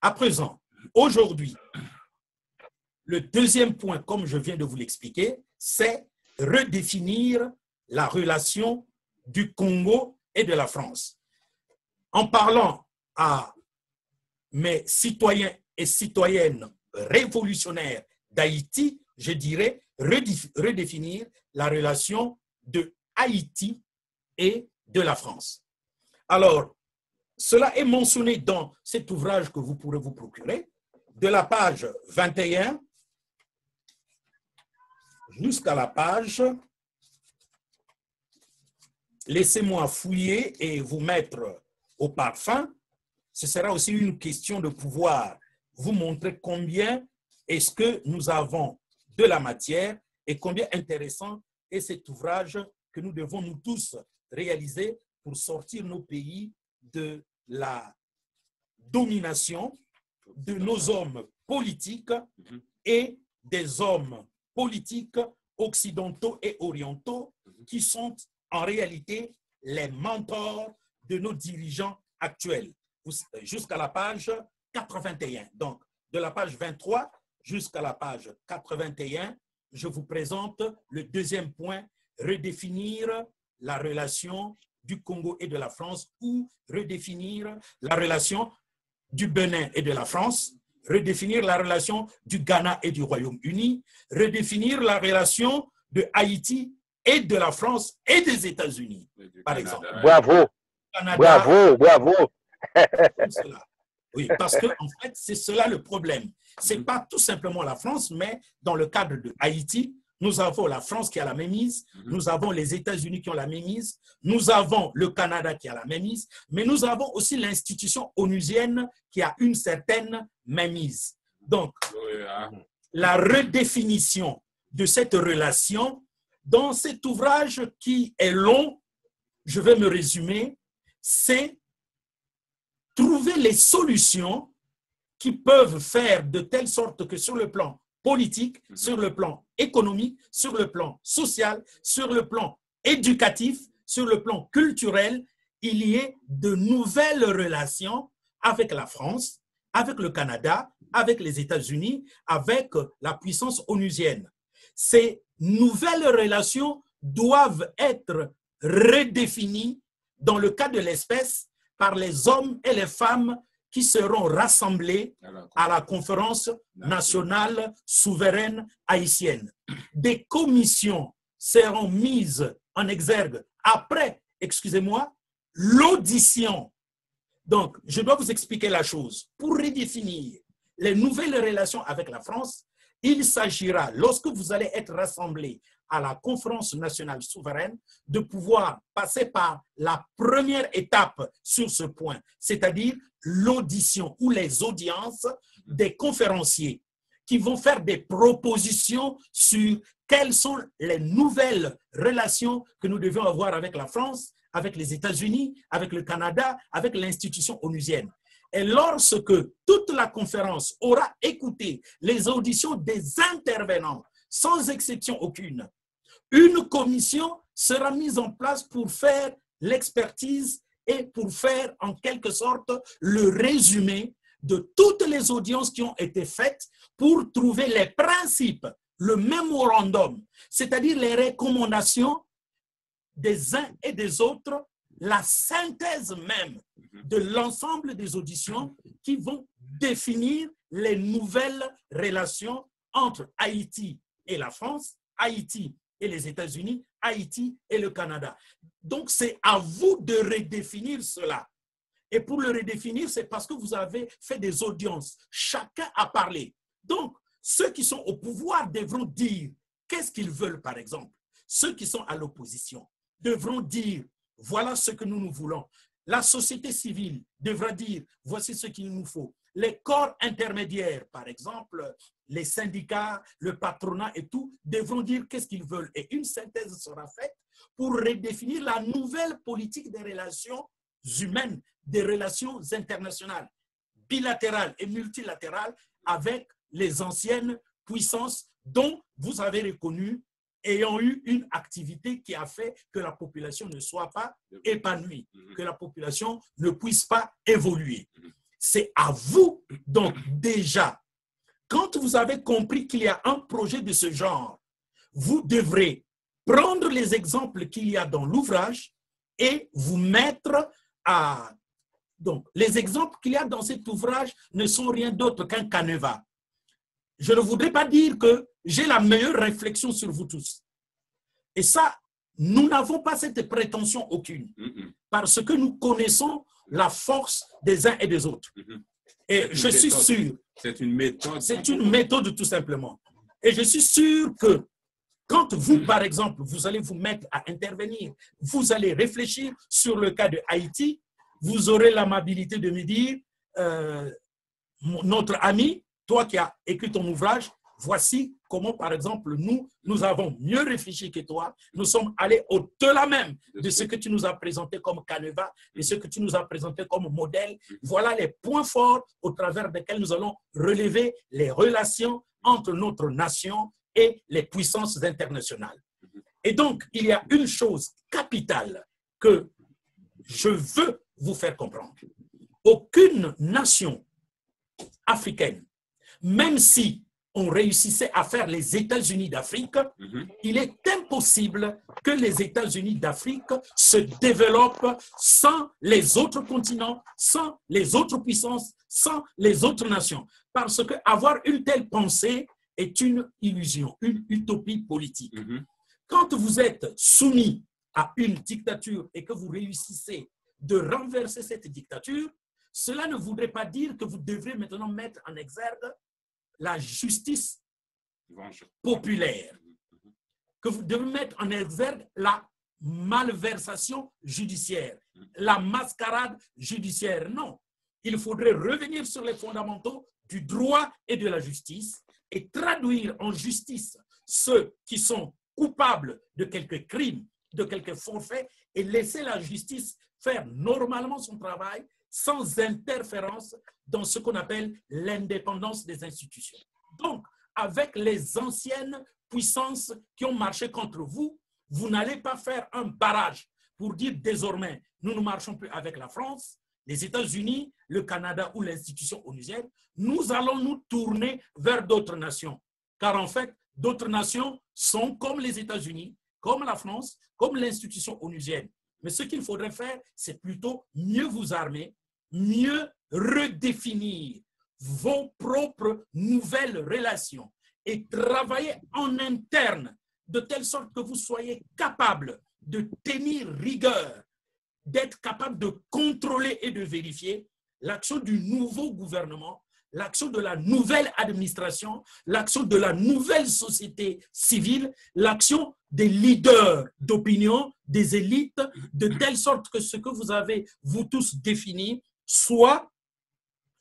À présent, aujourd'hui, le deuxième point, comme je viens de vous l'expliquer, c'est redéfinir la relation du Congo et de la France. En parlant à mes citoyens et citoyennes révolutionnaires d'Haïti, je dirais redéfinir la relation de Haïti et de la France. Alors, cela est mentionné dans cet ouvrage que vous pourrez vous procurer, de la page 21 jusqu'à la page, laissez-moi fouiller et vous mettre au parfum. Ce sera aussi une question de pouvoir vous montrer combien est-ce que nous avons de la matière et combien intéressant est cet ouvrage que nous devons nous tous réaliser pour sortir nos pays de la domination de nos hommes politiques et des hommes politiques occidentaux et orientaux qui sont en réalité les mentors de nos dirigeants actuels, jusqu'à la page 81. Donc, de la page 23 jusqu'à la page 81, je vous présente le deuxième point, redéfinir la relation du Congo et de la France, ou redéfinir la relation du Bénin et de la France, redéfinir la relation du Ghana et du Royaume-Uni, redéfinir la relation de Haïti et de la France et des États-Unis, par exemple. Bravo, Canada, bravo, bravo. Oui, parce que en fait, c'est cela le problème. Ce n'est pas tout simplement la France, mais dans le cadre de Haïti, nous avons la France qui a la mainmise, nous avons les États-Unis qui ont la mainmise, nous avons le Canada qui a la mainmise, mais nous avons aussi l'institution onusienne qui a une certaine mainmise. Donc, la redéfinition de cette relation, dans cet ouvrage qui est long, je vais me résumer, c'est trouver les solutions qui peuvent faire de telle sorte que sur le plan politique, sur le plan économique, sur le plan social, sur le plan éducatif, sur le plan culturel, il y ait de nouvelles relations avec la France, avec le Canada, avec les États-Unis, avec la puissance onusienne. Ces nouvelles relations doivent être redéfinies dans le cas de l'espèce par les hommes et les femmes qui seront rassemblés à la conférence nationale souveraine haïtienne. Des commissions seront mises en exergue après, excusez-moi, l'audition. Donc, je dois vous expliquer la chose. Pour redéfinir les nouvelles relations avec la France, il s'agira, lorsque vous allez être rassemblés à la conférence nationale souveraine, de pouvoir passer par la première étape sur ce point, c'est-à-dire l'audition ou les audiences des conférenciers qui vont faire des propositions sur quelles sont les nouvelles relations que nous devons avoir avec la France, avec les États-Unis, avec le Canada, avec l'institution onusienne. Et lorsque toute la conférence aura écouté les auditions des intervenants, sans exception aucune, une commission sera mise en place pour faire l'expertise et pour faire en quelque sorte le résumé de toutes les audiences qui ont été faites pour trouver les principes, le mémorandum, c'est-à-dire les recommandations des uns et des autres, la synthèse même de l'ensemble des auditions qui vont définir les nouvelles relations entre Haïti et la France, Haïti et les États-Unis, Haïti et le Canada. Donc, c'est à vous de redéfinir cela. Et pour le redéfinir, c'est parce que vous avez fait des audiences. Chacun a parlé. Donc, ceux qui sont au pouvoir devront dire qu'est-ce qu'ils veulent, par exemple. Ceux qui sont à l'opposition devront dire voilà ce que nous voulons. La société civile devra dire voici ce qu'il nous faut. Les corps intermédiaires, par exemple, les syndicats, le patronat et tout, devront dire qu'est-ce qu'ils veulent. Et une synthèse sera faite pour redéfinir la nouvelle politique des relations humaines, des relations internationales, bilatérales et multilatérales avec les anciennes puissances dont vous avez reconnu ayant eu une activité qui a fait que la population ne soit pas épanouie, que la population ne puisse pas évoluer. c'est à vous, donc déjà, quand vous avez compris qu'il y a un projet de ce genre, vous devrez prendre les exemples qu'il y a dans l'ouvrage et vous mettre à... Donc, les exemples qu'il y a dans cet ouvrage ne sont rien d'autre qu'un canevas. Je ne voudrais pas dire que j'ai la meilleure réflexion sur vous tous. Et ça, nous n'avons pas cette prétention aucune, parce que nous connaissons la force des uns et des autres. Et je suis sûr... C'est une méthode. C'est une méthode tout simplement. Et je suis sûr que quand vous, par exemple, vous allez vous mettre à intervenir, vous allez réfléchir sur le cas de Haïti, vous aurez l'amabilité de me dire, notre ami, toi qui as écrit ton ouvrage, voici comment, par exemple, nous avons mieux réfléchi que toi. Nous sommes allés au-delà même de ce que tu nous as présenté comme canevas, de ce que tu nous as présenté comme modèle. Voilà les points forts au travers desquels nous allons relever les relations entre notre nation et les puissances internationales. Et donc, il y a une chose capitale que je veux vous faire comprendre. Aucune nation africaine, même si on réussissait à faire les États-Unis d'Afrique, il est impossible que les États-Unis d'Afrique se développent sans les autres continents, sans les autres puissances, sans les autres nations. Parce qu'avoir une telle pensée est une illusion, une utopie politique. Quand vous êtes soumis à une dictature et que vous réussissez de renverser cette dictature, cela ne voudrait pas dire que vous devrez maintenant mettre en exergue la justice populaire, que vous devez mettre en exergue la malversation judiciaire, la mascarade judiciaire. Non, il faudrait revenir sur les fondamentaux du droit et de la justice et traduire en justice ceux qui sont coupables de quelques crimes, de quelques forfaits, et laisser la justice faire normalement son travail sans interférence dans ce qu'on appelle l'indépendance des institutions. Donc, avec les anciennes puissances qui ont marché contre vous, vous n'allez pas faire un barrage pour dire désormais, nous ne marchons plus avec la France, les États-Unis, le Canada ou l'institution onusienne, nous allons nous tourner vers d'autres nations. Car en fait, d'autres nations sont comme les États-Unis, comme la France, comme l'institution onusienne. Mais ce qu'il faudrait faire, c'est plutôt mieux vous armer, mieux redéfinir vos propres nouvelles relations et travailler en interne de telle sorte que vous soyez capable de tenir rigueur, d'être capable de contrôler et de vérifier l'action du nouveau gouvernement, l'action de la nouvelle administration, l'action de la nouvelle société civile, l'action des leaders d'opinion, des élites, de telle sorte que ce que vous avez, vous tous, défini, soit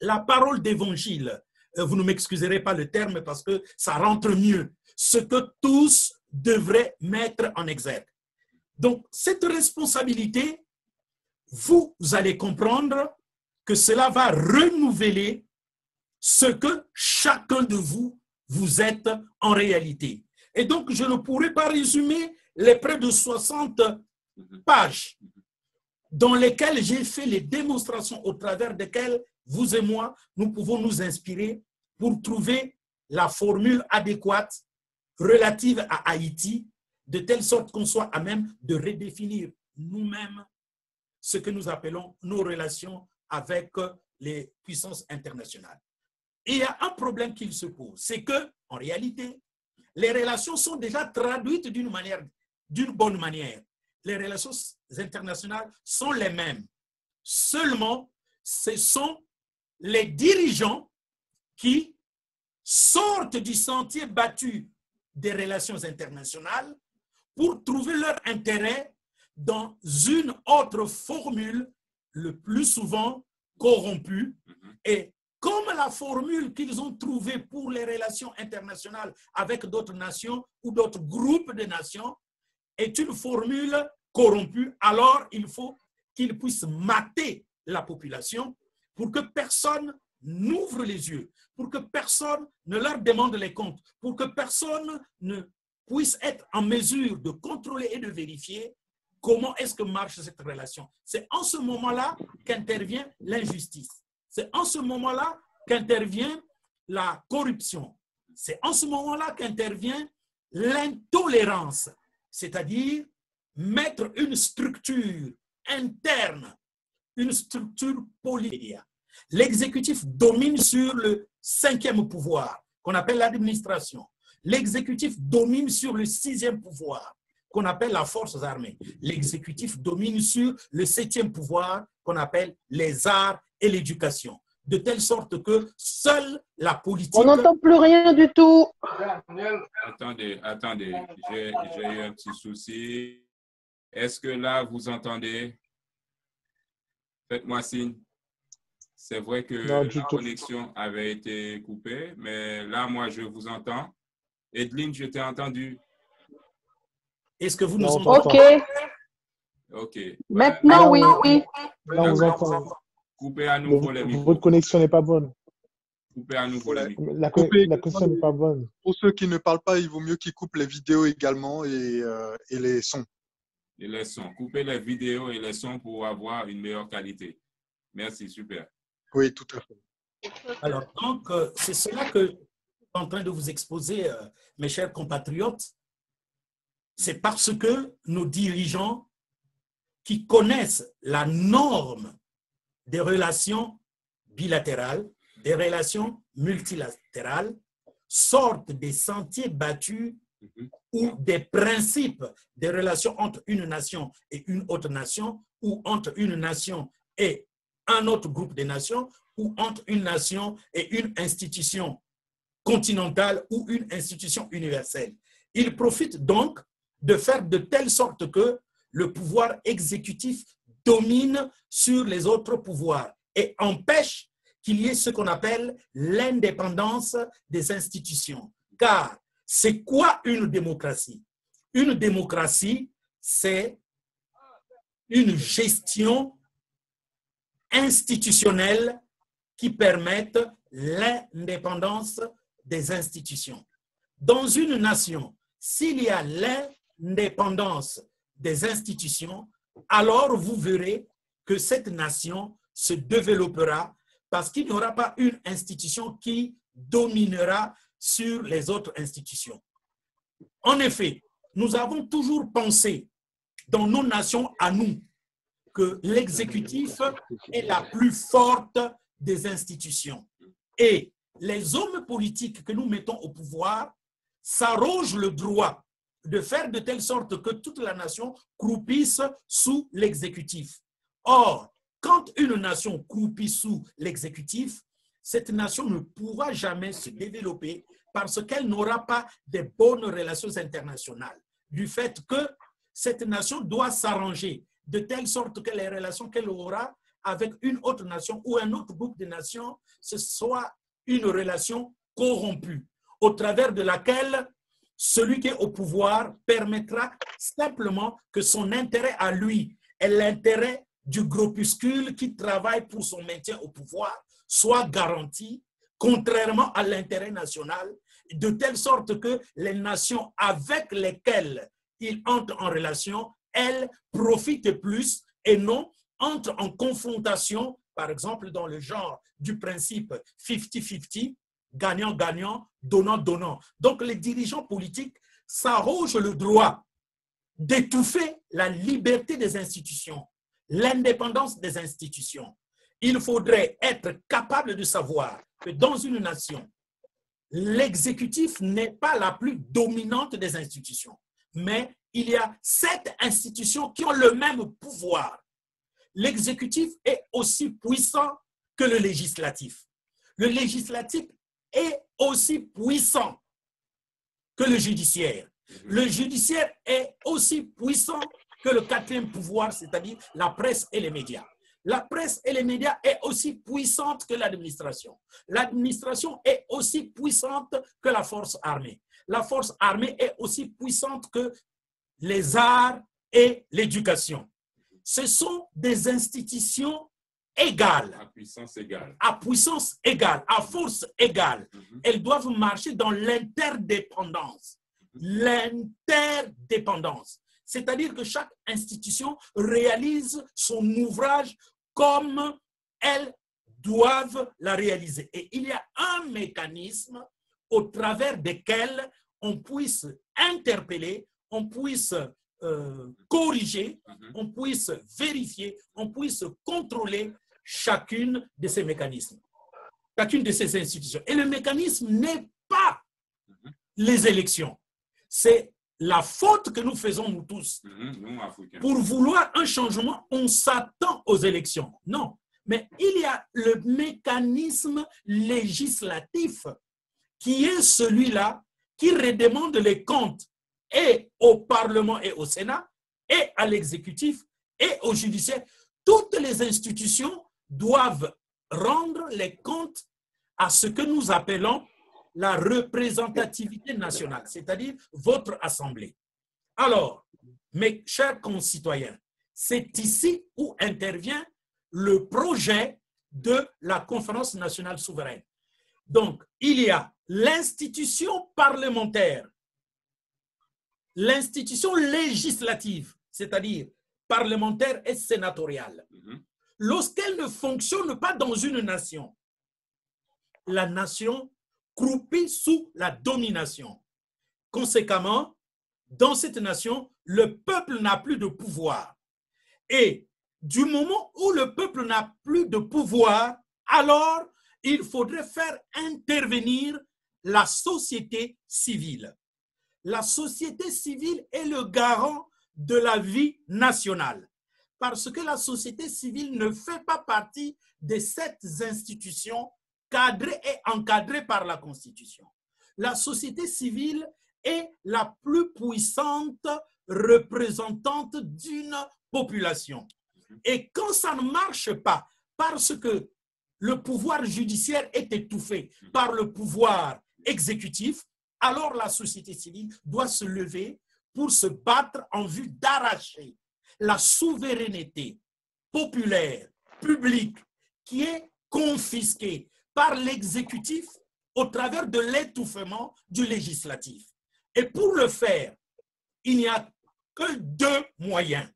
la parole d'évangile. Vous ne m'excuserez pas le terme parce que ça rentre mieux. Ce que tous devraient mettre en exergue. Donc, cette responsabilité, vous allez comprendre que cela va renouveler ce que chacun de vous, vous êtes en réalité. Et donc, je ne pourrais pas résumer les près de 60 pages dans lesquelles j'ai fait les démonstrations au travers desquelles vous et moi, nous pouvons nous inspirer pour trouver la formule adéquate relative à Haïti, de telle sorte qu'on soit à même de redéfinir nous-mêmes ce que nous appelons nos relations avec les puissances internationales. Et il y a un problème qu'il se pose, c'est que, en réalité, les relations sont déjà traduites d'une bonne manière. Les relations internationales sont les mêmes. Seulement, ce sont les dirigeants qui sortent du sentier battu des relations internationales pour trouver leur intérêt dans une autre formule, le plus souvent corrompue. Et comme la formule qu'ils ont trouvée pour les relations internationales avec d'autres nations ou d'autres groupes de nations est une formule corrompue, alors il faut qu'ils puissent mater la population pour que personne n'ouvre les yeux, pour que personne ne leur demande les comptes, pour que personne ne puisse être en mesure de contrôler et de vérifier comment est-ce que marche cette relation. C'est en ce moment-là qu'intervient l'injustice. C'est en ce moment-là qu'intervient la corruption. C'est en ce moment-là qu'intervient l'intolérance, c'est-à-dire mettre une structure interne, une structure politique. L'exécutif domine sur le 5e pouvoir, qu'on appelle l'administration. L'exécutif domine sur le 6e pouvoir, qu'on appelle la forces armées. L'exécutif domine sur le 7e pouvoir, qu'on appelle les arts et l'éducation. De telle sorte que seule la politique... On n'entend plus rien du tout. Attendez, j'ai eu un petit souci. Est-ce que là, vous entendez? Faites-moi signe. C'est vrai que la connexion avait été coupée, mais là, moi, je vous entends. Edline, je t'ai entendu. Est-ce que vous nous entendez? OK. OK. Maintenant, oui. Là, on vous entend. Coupez à nouveau les micros. Votre connexion n'est pas bonne. Coupez à nouveau les micros. La connexion n'est pas bonne. Pour ceux qui ne parlent pas, il vaut mieux qu'ils coupent les vidéos également et les sons. Et les sons. Coupez les vidéos et les sons pour avoir une meilleure qualité. Merci, super. Oui, tout à fait. Alors, donc, c'est cela que je suis en train de vous exposer, mes chers compatriotes. C'est parce que nos dirigeants qui connaissent la norme des relations bilatérales, des relations multilatérales, sortent des sentiers battus ou des principes des relations entre une nation et une autre nation, ou entre une nation et un autre groupe de nations, ou entre une nation et une institution continentale ou une institution universelle. Ils profitent donc de faire de telle sorte que le pouvoir exécutif domine sur les autres pouvoirs et empêche qu'il y ait ce qu'on appelle l'indépendance des institutions. Car c'est quoi une démocratie? Une démocratie, c'est une gestion institutionnelle qui permette l'indépendance des institutions. Dans une nation, s'il y a l'indépendance des institutions, alors vous verrez que cette nation se développera parce qu'il n'y aura pas une institution qui dominera sur les autres institutions. En effet, nous avons toujours pensé dans nos nations à nous que l'exécutif est la plus forte des institutions. Et les hommes politiques que nous mettons au pouvoir s'arrogent le droit de faire de telle sorte que toute la nation croupisse sous l'exécutif. Or, quand une nation croupit sous l'exécutif, cette nation ne pourra jamais se développer parce qu'elle n'aura pas de bonnes relations internationales. Du fait que cette nation doit s'arranger de telle sorte que les relations qu'elle aura avec une autre nation ou un autre groupe de nations, ce soit une relation corrompue, au travers de laquelle celui qui est au pouvoir permettra simplement que son intérêt à lui et l'intérêt du groupuscule qui travaille pour son maintien au pouvoir soit garanti, contrairement à l'intérêt national, de telle sorte que les nations avec lesquelles il entre en relation, elles profitent plus et non entrent en confrontation, par exemple dans le genre du principe 50-50, gagnant-gagnant, donnant-donnant. Donc les dirigeants politiques s'arrogent le droit d'étouffer la liberté des institutions, l'indépendance des institutions. Il faudrait être capable de savoir que dans une nation, l'exécutif n'est pas la plus dominante des institutions, mais il y a 7 institutions qui ont le même pouvoir. L'exécutif est aussi puissant que le législatif. Le législatif est aussi puissant que le judiciaire. Le judiciaire est aussi puissant que le 4e pouvoir, c'est-à-dire la presse et les médias. La presse et les médias est aussi puissante que l'administration. L'administration est aussi puissante que la force armée. La force armée est aussi puissante que les arts et l'éducation. Ce sont des institutions égales. À puissance égale. À puissance égale, à force égale. Elles doivent marcher dans l'interdépendance. L'interdépendance. C'est-à-dire que chaque institution réalise son ouvrage comme elle doivent la réaliser. Et il y a un mécanisme au travers desquels on puisse interpeller, on puisse corriger, on puisse vérifier, on puisse contrôler chacune de ces mécanismes, chacune de ces institutions. Et le mécanisme n'est pas les élections. C'est la faute que nous faisons, nous tous. Nous, Africains. Pour vouloir un changement, on s'attend aux élections. Non. Mais il y a le mécanisme législatif qui est celui-là qui redemande les comptes et au Parlement et au Sénat et à l'exécutif et au judiciaire. Toutes les institutions doivent rendre les comptes à ce que nous appelons la représentativité nationale, c'est-à-dire votre assemblée. Alors, mes chers concitoyens, c'est ici où intervient le projet de la Conférence nationale souveraine. Donc, il y a l'institution parlementaire, l'institution législative, c'est-à-dire parlementaire et sénatoriale. Lorsqu'elle ne fonctionne pas dans une nation, la nation croupit sous la domination. Conséquemment, dans cette nation, le peuple n'a plus de pouvoir. Et du moment où le peuple n'a plus de pouvoir, alors il faudrait faire intervenir la société civile. La société civile est le garant de la vie nationale. Parce que la société civile ne fait pas partie de ces institutions cadrées et encadrées par la Constitution. La société civile est la plus puissante représentante d'une population. Et quand ça ne marche pas, parce que le pouvoir judiciaire est étouffé par le pouvoir exécutif, alors la société civile doit se lever pour se battre en vue d'arracher la souveraineté populaire, publique, qui est confisquée par l'exécutif au travers de l'étouffement du législatif. Et pour le faire, il n'y a que deux moyens.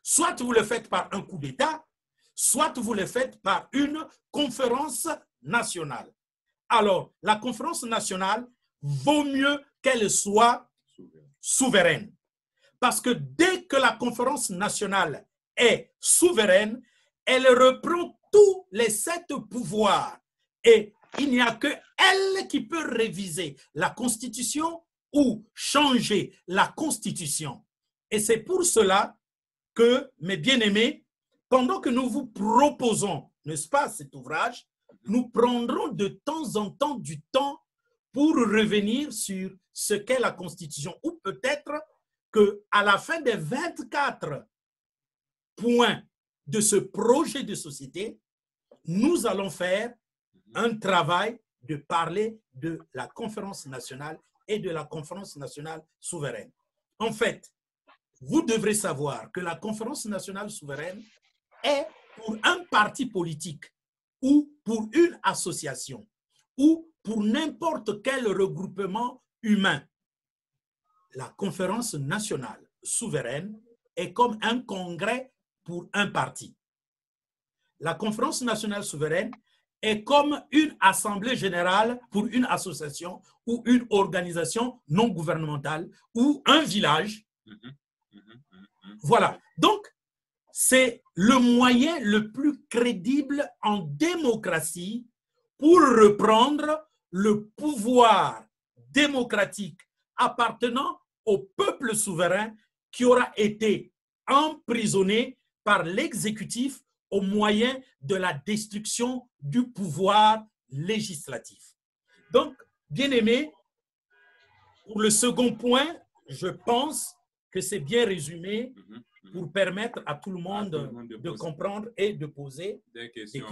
Soit vous le faites par un coup d'État, soit vous le faites par une conférence nationale. Alors, la conférence nationale vaut mieux qu'elle soit souveraine. Parce que dès que la conférence nationale est souveraine, elle reprend tous les 7 pouvoirs. Et il n'y a que elle qui peut réviser la Constitution ou changer la Constitution. Et c'est pour cela que, mes bien-aimés, pendant que nous vous proposons, n'est-ce pas, cet ouvrage, nous prendrons de temps en temps du temps pour revenir sur ce qu'est la Constitution. Ou peut-être qu'à la fin des 24 points de ce projet de société, nous allons faire un travail de parler de la conférence nationale et de la conférence nationale souveraine. En fait, vous devrez savoir que la conférence nationale souveraine est pour un parti politique ou pour une association ou pour n'importe quel regroupement humain. La conférence nationale souveraine est comme un congrès pour un parti. La conférence nationale souveraine est comme une assemblée générale pour une association ou une organisation non gouvernementale ou un village. Voilà. Donc, c'est le moyen le plus crédible en démocratie pour reprendre le pouvoir démocratique appartenant au peuple souverain qui aura été emprisonné par l'exécutif au moyen de la destruction du pouvoir législatif. Donc, bien aimé, pour le second point, je pense que c'est bien résumé pour permettre à tout le monde de comprendre et de poser des questions.